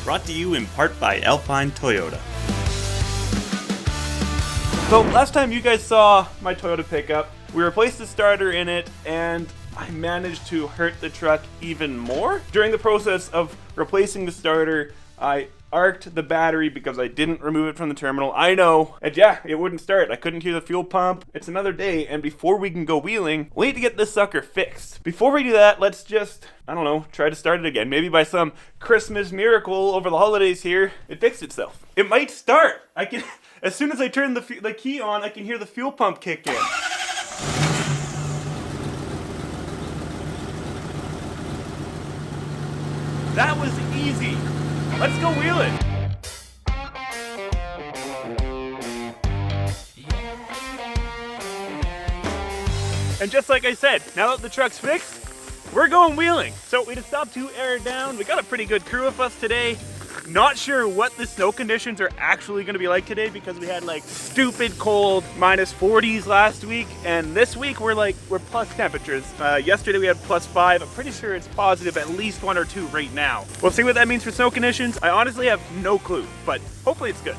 brought to you in part by Alpine Toyota. So last time you guys saw my Toyota pickup, we replaced the starter in it and I managed to hurt the truck even more. During the process of replacing the starter, I arced the battery because I didn't remove it from the terminal. I know, and yeah, it wouldn't start. I couldn't hear the fuel pump. It's another day, and before we can go wheeling, we need to get this sucker fixed. Before we do that, let's just, I don't know, try to start it again. Maybe by some Christmas miracle over the holidays here, it fixed itself. It might start. I can, as soon as I turn the key on, I can hear the fuel pump kick in. That was easy. Let's go wheeling. And just like I said, now that the truck's fixed, we're going wheeling. So we just stopped to air it down. We got a pretty good crew with us today. Not sure what the snow conditions are actually going to be like today because we had like stupid cold -40s last week, and this week we're plus temperatures. Yesterday we had +5. I'm pretty sure it's positive at least 1 or 2 right now. We'll see what that means for snow conditions. I honestly have no clue, but hopefully it's good.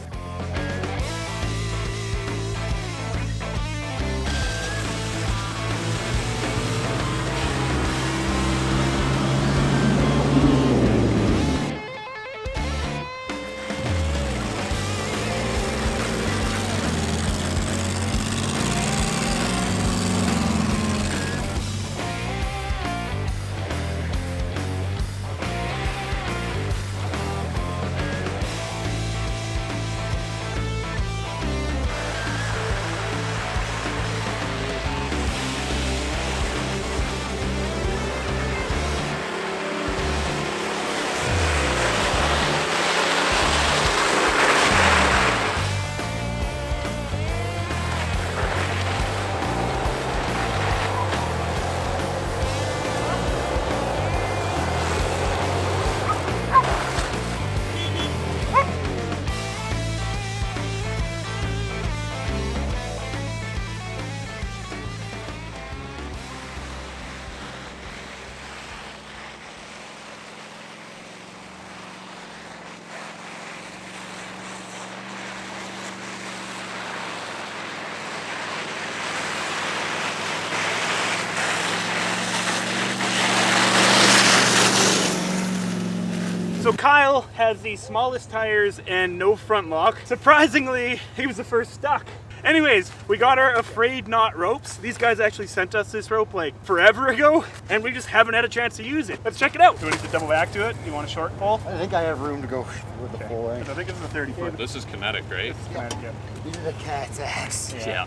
So Kyle has the smallest tires and no front lock. Surprisingly, he was the first stuck. Anyways, we got our Afraid Not ropes. These guys actually sent us this rope like forever ago, and we just haven't had a chance to use it. Let's check it out. Do we need to double back to it? You want a short pull? I think I have room to go with the full length. I think it's a 30 foot. This is kinetic, right? This is kinetic, yeah. These are the cat's ass. Yeah.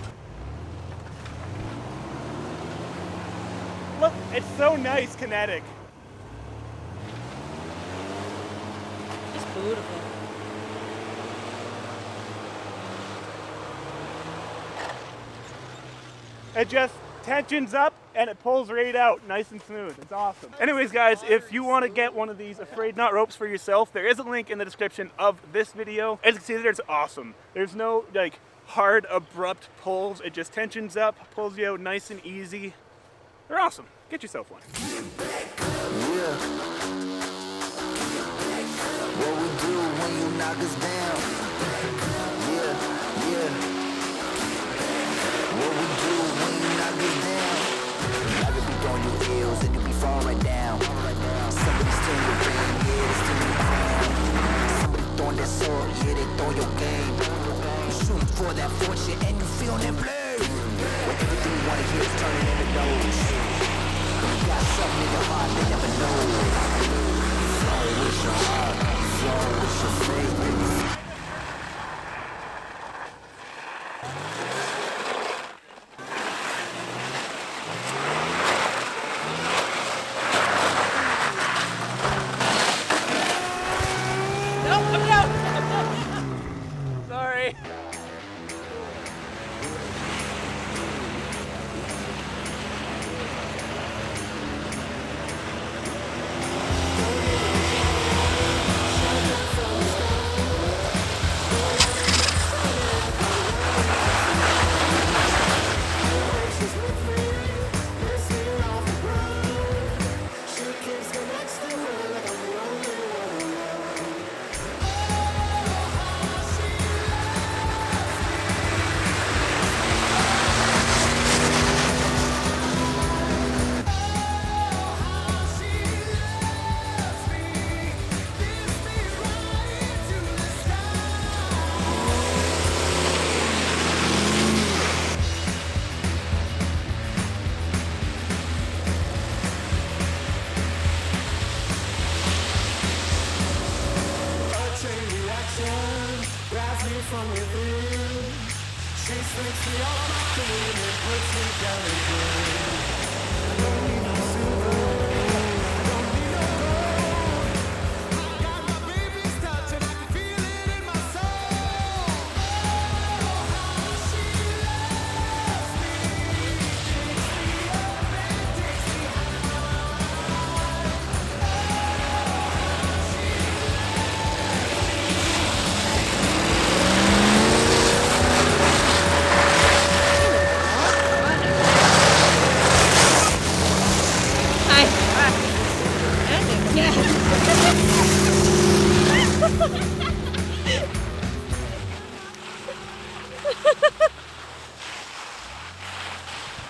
Look, it's so nice kinetic. It's beautiful. It just tensions up and it pulls right out nice and smooth. It's awesome. Anyways guys, if you want to get one of these Afraid Not ropes for yourself, there is a link in the description of this video. As you can see there, it's awesome. There's no like hard abrupt pulls. It just tensions up, pulls you out nice and easy. They're awesome. Get yourself one. Yeah. What we do when you knock us down? Yeah, yeah. What we do when you knock us down? I could be throwing you heels and you be falling right down. Somebody stealing your brain, yeah, they stealing your crown. Somebody throwing that sword, yeah, they throw your game. You shooting for that fortune and you feel that blade. Well, everything you wanna hear is turning into nose. Got something in your heart they never know. Flow with your heart, flow with your faith.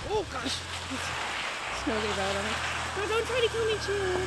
Oh gosh. Snow gave out on me. No, don't try to kill me, Chew.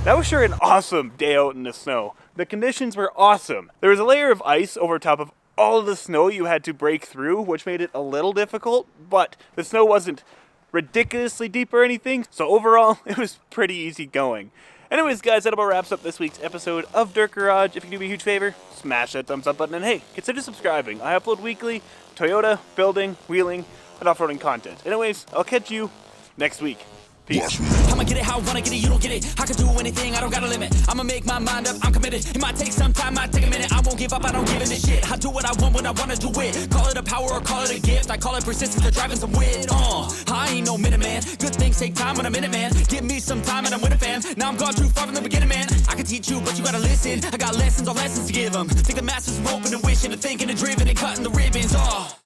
That was sure an awesome day out in the snow. The conditions were awesome. There was a layer of ice over top of all of the snow you had to break through, which made it a little difficult, but the snow wasn't ridiculously deep or anything, so overall, it was pretty easy going. Anyways, guys, that about wraps up this week's episode of Dirt Garage. If you can do me a huge favor, smash that thumbs up button, and hey, consider subscribing. I upload weekly Toyota, building, wheeling, and off-roading content. Anyways, I'll catch you next week. Peace. I'ma get it how I wanna get it, you don't get it. I can do anything, I don't got a limit. I'ma make my mind up, I'm committed. It might take some time, might take a minute. I won't give up, I don't give a shit. I do what I want when I wanna do it. Call it a power or call it a gift. I call it persistence or driving some wit. I ain't no minute man. Good things take time when I'm in it, man. Give me some time and I'm with a fan. Now I'm gone too far from the beginning, man. I can teach you, but you gotta listen. I got lessons on lessons to give them. Think the masses are open and wishing and thinking and driven and cutting the ribbons.